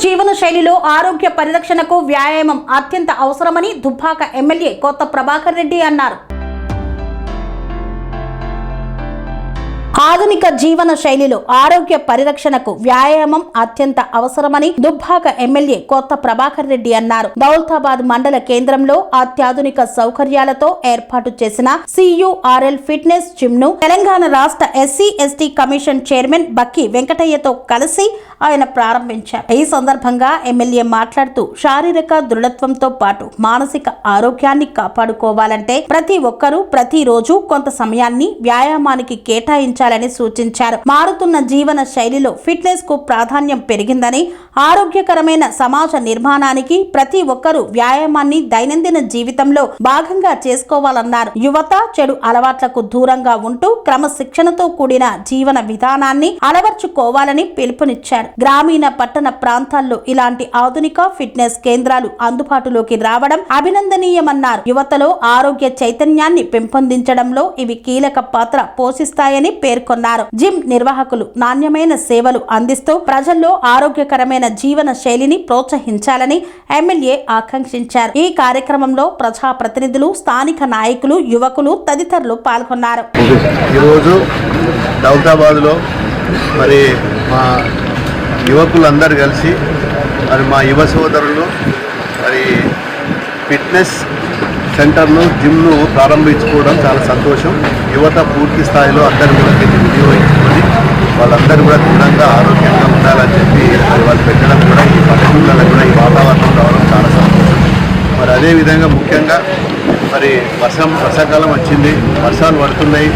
జీవన శైలిలో ఆరోగ్య పరిరక్షణకు వ్యాయామం అత్యంత అవసరమని దుబ్బాక ఎమ్మెల్యే కొత్త ప్రభాకర్ రెడ్డి అన్నారు. ఆధునిక జీవన శైలిలో ఆరోగ్య పరిరక్షణకు వ్యాయామం అత్యంత అవసరమని దుబ్బాక ఎమ్మెల్యే కొత్త ప్రభాకర్ రెడ్డి అన్నారు. దౌలతాబాద్ మండల కేంద్రంలో అత్యాధునిక సౌకర్యాలతో ఏర్పాటు చేసిన CURL ఫిట్నెస్ జిమ్ ను తెలంగాణ రాష్ట్ర SC/ST కమిషన్ చైర్మన్ బక్కి వెంకటయ్యతో కలిసి ఆయన ప్రారంభించారు. ఈ సందర్భంగా ఎమ్మెల్యే మాట్లాడుతూ శారీరక దృఢత్వంతో పాటు మానసిక ఆరోగ్యాన్ని కాపాడుకోవాలంటే ప్రతి ఒక్కరూ ప్రతిరోజు కొంత సమయాన్ని వ్యాయామానికి కేటాయించాలని సూచించారు. మారుతున్న జీవన శైలిలో ఫిట్నెస్ కు ప్రాధాన్యం పెరిగిందని, ఆరోగ్యకరమైన సమాజ నిర్మాణానికి ప్రతి ఒక్కరూ వ్యాయామాన్ని దైనందిన జీవితంలో భాగంగా చేసుకోవాలన్నారు. యువత చెడు అలవాట్లకు దూరంగా ఉంటూ క్రమశిక్షణతో కూడిన జీవన విధానాన్ని అలవర్చుకోవాలని పిలుపునిచ్చారు. గ్రామీణ పట్టణ ప్రాంతాల్లో ఇలాంటి ఆధునిక ఫిట్నెస్ కేంద్రాలు అందుబాటులోకి రావడం అభినందనీయమన్నారు. యువతలో ఆరోగ్య చైతన్యాన్ని పెంపొందించడంలో ఇవి కీలక పాత్ర పోషిస్తాయని పేర్కొన్నారు. జిమ్ నిర్వాహకులు నాణ్యమైన సేవలు అందిస్తూ ప్రజల్లో ఆరోగ్యకరమైన జీవన శైలిని ప్రోత్సహించాలని ఎమ్మెల్యే ఆకాంక్షించారు. ఈ కార్యక్రమంలో ప్రజాప్రతినిధులు, స్థానిక నాయకులు, యువకులు తదితరులు పాల్గొన్నారు. ఈరోజు దౌలతాబాద్లో మరి మా యువకులందరూ కలిసి మరి మా యువ సోదరులు మరి ఫిట్నెస్ సెంటర్ను, జిమ్ను ప్రారంభించుకోవడం చాలా సంతోషం. యువత పూర్తి స్థాయిలో అందరూ కూడా వినియోగించుకొని వాళ్ళందరూ కూడా దృఢంగా ఆరోగ్యంగా ఉండాలని చెప్పి వాళ్ళు పెట్టడం కూడా ఈ పల్లెటూళ్ళలో కూడా ఈ వాతావరణం రావడం చాలా సంతోషం. మరి అదేవిధంగా ముఖ్యంగా మరి వర్షాకాలం వచ్చింది, వర్షాలు పడుతున్నాయి.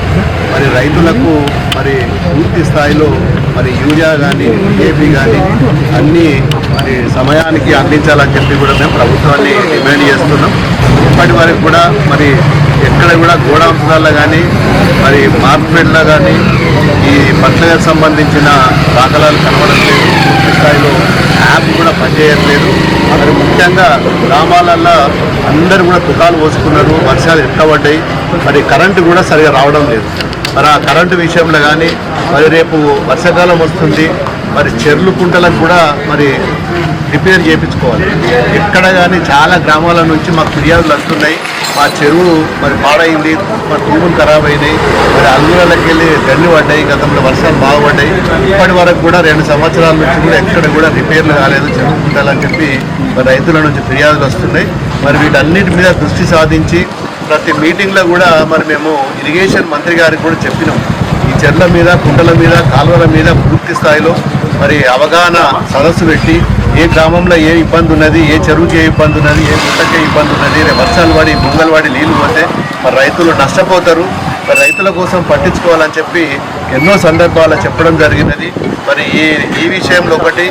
మరి రైతులకు మరి పూర్తి స్థాయిలో మరి యూరియా కానీ DAP కానీ అన్నీ మరి సమయానికి అందించాలని చెప్పి కూడా మేము ప్రభుత్వాన్ని డిమాండ్ చేస్తున్నాం. ఇప్పటి వరకు కూడా మరి ఎక్కడ కూడా గోడౌన్స్లలో కానీ మరి మార్కెట్లో కానీ ఈ ఫర్టిలైజర్ సంబంధించిన దాఖలాలు కనబడట్లేదు. పూర్తి స్థాయిలో యాప్ కూడా పనిచేయట్లేదు. మరి ముఖ్యంగా గ్రామాలల్లో అందరూ కూడా తుకాలు పోసుకున్నారు. వర్షాలు ఎక్కబడ్డాయి. మరి కరెంటు కూడా సరిగా రావడం లేదు. మరి ఆ కరెంటు విషయంలో కానీ మరి రేపు వర్షాకాలం వస్తుంది. మరి చెర్లు కుంటలకు కూడా మరి రిపేర్ చేయించుకోవాలి. ఎక్కడ కానీ చాలా గ్రామాల నుంచి మాకు ఫిర్యాదులు వస్తున్నాయి. మా చెరువు మరి పాడైంది, మరి భూములు ఖరాబ్ అయినాయి, మరి అల్లులకి వెళ్ళి గండి పడ్డాయి, గతంలో వర్షాలు బాగుపడ్డాయి. ఇప్పటి వరకు కూడా 2 సంవత్సరాల నుంచి కూడా ఎక్కడ కూడా రిపేర్లు కాలేదు చెరువు కుంటాలని చెప్పి మరి రైతుల నుంచి ఫిర్యాదులు వస్తున్నాయి. మరి వీటన్నిటి మీద దృష్టి సాధించి ప్రతి మీటింగ్లో కూడా మరి మేము ఇరిగేషన్ మంత్రి గారికి కూడా చెప్పినాం. ఈ చెర్ల మీద, కుంటల మీద, కాలువల మీద పూర్తి స్థాయిలో మరి అవగాహన సదస్సు పెట్టి ఏ గ్రామంలో ఏ ఇబ్బంది ఉన్నది, ఏ చెరువుకి ఏ ఇబ్బంది ఉన్నది, ఏ గుట్టకి ఏ ఇబ్బంది ఉన్నది, వర్షాలు పడి ముంగలు పడి నీళ్లు పోతే మరి రైతులు నష్టపోతారు. మరి రైతుల కోసం పట్టించుకోవాలని చెప్పి ఎన్నో సందర్భాలు చెప్పడం జరిగినది. మరి ఈ విషయంలో ఒకటి,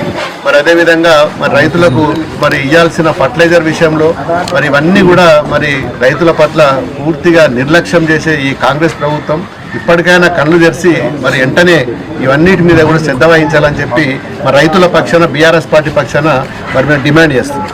మరి అదేవిధంగా మరి రైతులకు మరి ఇవ్వాల్సిన ఫర్టిలైజర్ విషయంలో మరి ఇవన్నీ కూడా మరి రైతుల పట్ల పూర్తిగా నిర్లక్ష్యం చేసే ఈ కాంగ్రెస్ ప్రభుత్వం ఇప్పటికైనా కళ్ళు తెరిచి మరి వెంటనే ఇవన్నిటి మీద కూడా శ్రద్ధ వహించాలని చెప్పి మరి రైతుల పక్షాన, BRS పార్టీ పక్షాన మరి మేము డిమాండ్ చేస్తున్నాం.